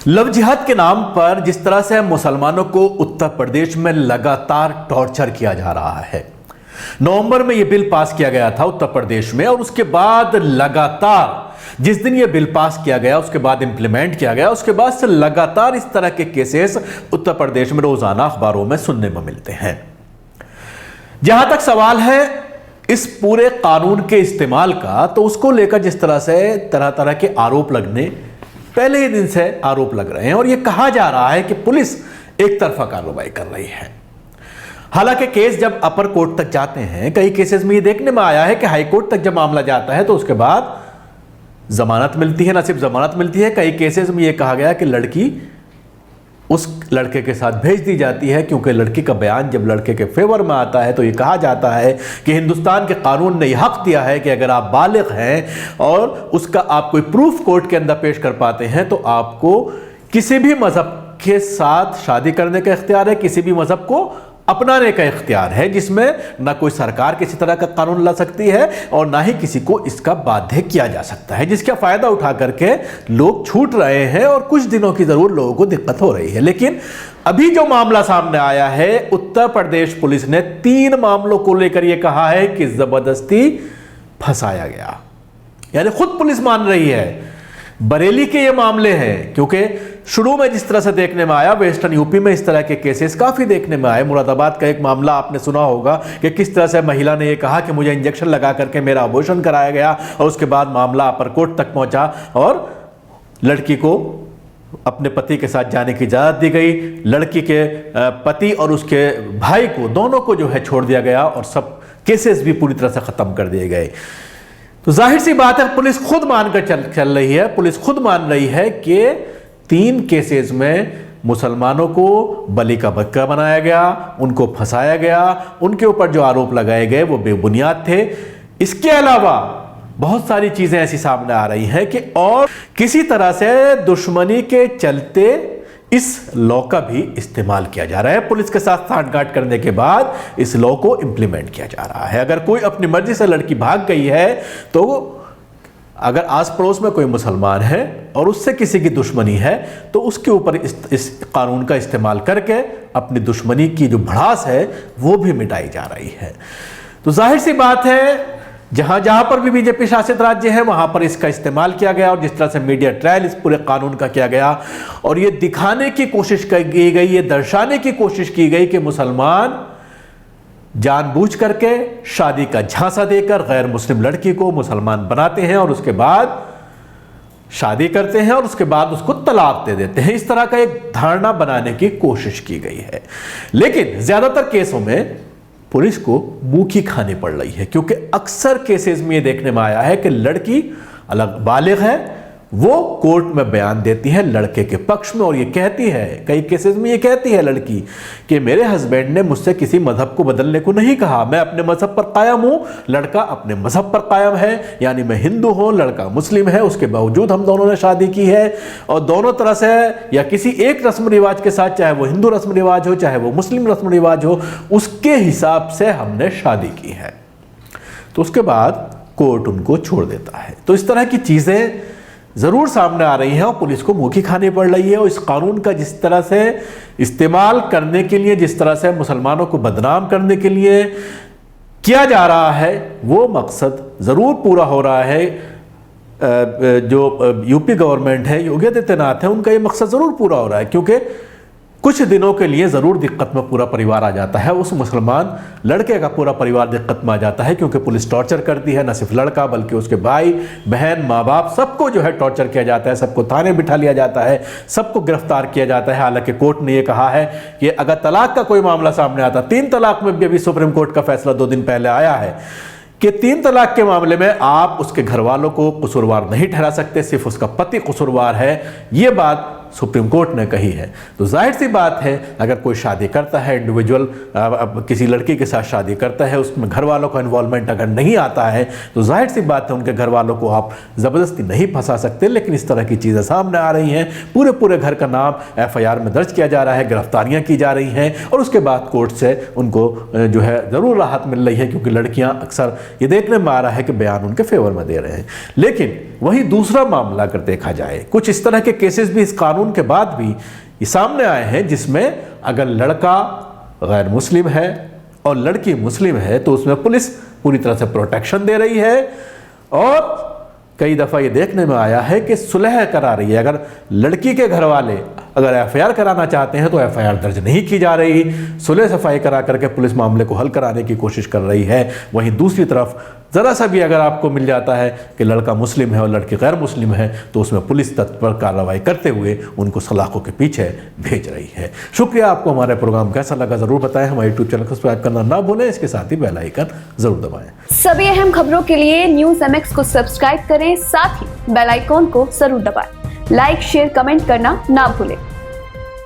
Love जिहाद के नाम पर जिस तरह से मुसलमानों को उत्तर प्रदेश में लगातार टॉर्चर किया जा रहा है। नवंबर में यह बिल पास किया गया था उत्तर प्रदेश में, और उसके बाद लगातार जिस दिन यह बिल पास किया गया उसके बाद इंप्लीमेंट किया गया, उसके बाद से लगातार इस तरह के केसेस उत्तर प्रदेश में रोजाना अखबारों में सुनने में मिलते हैं। जहां तक सवाल है इस पूरे कानून के इस्तेमाल का, तो उसको लेकर जिस तरह से तरह तरह के आरोप लगने पहले ही दिन से आरोप लग रहे हैं, और यह कहा जा रहा है कि पुलिस एक तरफा कार्रवाई कर रही है। हालांकि केस जब अपर कोर्ट तक जाते हैं, कई केसेस में यह देखने में आया है कि हाई कोर्ट तक जब मामला जाता है तो उसके बाद जमानत मिलती है। न सिर्फ जमानत मिलती है, कई केसेस में यह कहा गया कि लड़की उस लड़के के साथ भेज दी जाती है, क्योंकि लड़की का बयान जब लड़के के फेवर में आता है तो ये कहा जाता है कि हिंदुस्तान के कानून ने यह हक दिया है कि अगर आप बालिग हैं और उसका आप कोई प्रूफ कोर्ट के अंदर पेश कर पाते हैं तो आपको किसी भी मजहब के साथ शादी करने का इख्तियार है, किसी भी मजहब को अपनाने का इख्तियार है, जिसमें ना कोई सरकार किसी तरह का कानून ला सकती है और ना ही किसी को इसका बाध्य किया जा सकता है, जिसका फायदा उठा करके लोग छूट रहे हैं और कुछ दिनों की जरूर लोगों को दिक्कत हो रही है। लेकिन अभी जो मामला सामने आया है, उत्तर प्रदेश पुलिस ने 3 मामलों को लेकर यह कहा है कि जबरदस्ती फंसाया गया। यानी खुद पुलिस मान रही है। बरेली के ये मामले हैं, क्योंकि शुरू में जिस तरह से देखने में आया, वेस्टर्न यूपी में इस तरह के केसेस काफ़ी देखने में आए। मुरादाबाद का एक मामला आपने सुना होगा कि किस तरह से महिला ने यह कहा कि मुझे इंजेक्शन लगा करके मेरा अबॉर्शन कराया गया, और उसके बाद मामला अपर कोर्ट तक पहुंचा और लड़की को अपने पति के साथ जाने की इजाज़त दी गई। लड़की के पति और उसके भाई को, दोनों को जो है छोड़ दिया गया, और सब केसेस भी पूरी तरह से ख़त्म कर दिए गए। तो जाहिर सी बात है पुलिस खुद मानकर चल रही है, पुलिस खुद मान रही है कि 3 केसेस में मुसलमानों को बलि का बकरा बनाया गया, उनको फंसाया गया, उनके ऊपर जो आरोप लगाए गए वो बेबुनियाद थे। इसके अलावा बहुत सारी चीजें ऐसी सामने आ रही हैं कि और किसी तरह से दुश्मनी के चलते इस लॉ का भी इस्तेमाल किया जा रहा है। पुलिस के साथ सांठगांठ करने के बाद इस लॉ को इंप्लीमेंट किया जा रहा है। अगर कोई अपनी मर्जी से लड़की भाग गई है, तो अगर आस पड़ोस में कोई मुसलमान है और उससे किसी की दुश्मनी है, तो उसके ऊपर इस कानून का इस्तेमाल करके अपनी दुश्मनी की जो भड़ास है वो भी मिटाई जा रही है। तो जाहिर सी बात है जहां जहां पर भी बीजेपी शासित राज्य है वहां पर इसका इस्तेमाल किया गया, और जिस तरह से मीडिया ट्रायल इस पूरे कानून का किया गया, और ये दिखाने की कोशिश की गई, ये दर्शाने की कोशिश की गई कि मुसलमान जानबूझ करके शादी का झांसा देकर गैर मुस्लिम लड़की को मुसलमान बनाते हैं और उसके बाद शादी करते हैं और उसके बाद उसको तलाक दे देते हैं। इस तरह का एक धारणा बनाने की कोशिश की गई है। लेकिन ज्यादातर केसों में पुलिस को मुंह की खानी पड़ रही है, क्योंकि अक्सर केसेस में यह देखने में आया है कि लड़की अलग बालिग है, वो कोर्ट में बयान देती है लड़के के पक्ष में, और ये कहती है, कई केसेस में ये कहती है लड़की कि मेरे हस्बैंड ने मुझसे किसी मजहब को बदलने को नहीं कहा, मैं अपने मजहब पर कायम हूं, लड़का अपने मजहब पर कायम है। यानी मैं हिंदू हूं, लड़का मुस्लिम है, उसके बावजूद हम दोनों ने शादी की है, और दोनों तरह से या किसी एक रस्म रिवाज के साथ, चाहे वो हिंदू रस्म रिवाज हो चाहे वो मुस्लिम रस्म रिवाज हो, उसके हिसाब से हमने शादी की है। तो उसके बाद कोर्ट उनको छोड़ देता है। तो इस तरह की चीजें जरूर सामने आ रही हैं और पुलिस को मुंह की खानी पड़ रही है। और इस कानून का जिस तरह से इस्तेमाल करने के लिए, जिस तरह से मुसलमानों को बदनाम करने के लिए किया जा रहा है, वो मकसद जरूर पूरा हो रहा है। जो यूपी गवर्नमेंट है, योगी आदित्यनाथ है, उनका ये मकसद जरूर पूरा हो रहा है, क्योंकि कुछ दिनों के लिए जरूर दिक्कत में पूरा परिवार आ जाता है। उस मुसलमान लड़के का पूरा परिवार दिक्कत में आ जाता है, क्योंकि पुलिस टॉर्चर करती है, न सिर्फ लड़का बल्कि उसके भाई बहन माँ बाप सबको जो है टॉर्चर किया जाता है, सबको थाने बिठा लिया जाता है, सबको गिरफ्तार किया जाता है। हालांकि कोर्ट ने यह कहा है कि अगर तलाक का कोई मामला सामने आता, 3 तलाक में भी अभी सुप्रीम कोर्ट का फैसला 2 दिन पहले आया है कि 3 तलाक के मामले में आप उसके घर वालों को कसूरवार नहीं ठहरा सकते, सिर्फ उसका पति कसूरवार है। ये बात सुप्रीम कोर्ट ने कही है। तो जाहिर सी बात है, अगर कोई शादी करता है, इंडिविजुअल किसी लड़की के साथ शादी करता है, उसमें घर वालों का इन्वॉल्वमेंट अगर नहीं आता है, तो जाहिर सी बात है उनके घर वालों को आप ज़बरदस्ती नहीं फंसा सकते। लेकिन इस तरह की चीज़ें सामने आ रही हैं, पूरे घर का नाम FIR में दर्ज किया जा रहा है, गिरफ्तारियाँ की जा रही हैं, और उसके बाद कोर्ट से उनको जो है ज़रूर राहत मिल रही है, क्योंकि लड़कियाँ अक्सर ये देखने में आ रहा है कि बयान उनके फेवर में दे रहे हैं। लेकिन वहीं दूसरा मामला अगर देखा जाए, कुछ इस तरह के केसेस भी इस कानून कानून के बाद भी ये सामने आए हैं, जिसमें अगर लड़का गैर मुस्लिम है और लड़की मुस्लिम है तो उसमें पुलिस पूरी तरह से प्रोटेक्शन दे रही है। और कई दफ़ा ये देखने में आया है कि सुलह करा रही है। अगर लड़की के घर वाले अगर एफआईआर कराना चाहते हैं तो एफआईआर दर्ज नहीं की जा रही, सुलह सफाई करा करके पुलिस मामले को हल कराने की कोशिश कर रही है। वहीं दूसरी तरफ ज़रा सा भी अगर आपको मिल जाता है कि लड़का मुस्लिम है और लड़की गैर मुस्लिम है तो उसमें पुलिस तत्पर कार्रवाई करते हुए उनको सलाखों के पीछे भेज रही है। शुक्रिया। आपको हमारा प्रोग्राम कैसा लगा ज़रूर बताएं। हमारे यूट्यूब चैनल को सब्सक्राइब करना ना भूलें, इसके साथ ही बेल आइकन ज़रूर दबाएं। सभी अहम खबरों के लिए न्यूज़ MX को सब्सक्राइब करें, साथ ही बेल आइकॉन को जरूर दबाएं। लाइक, शेयर, कमेंट करना ना भूलें।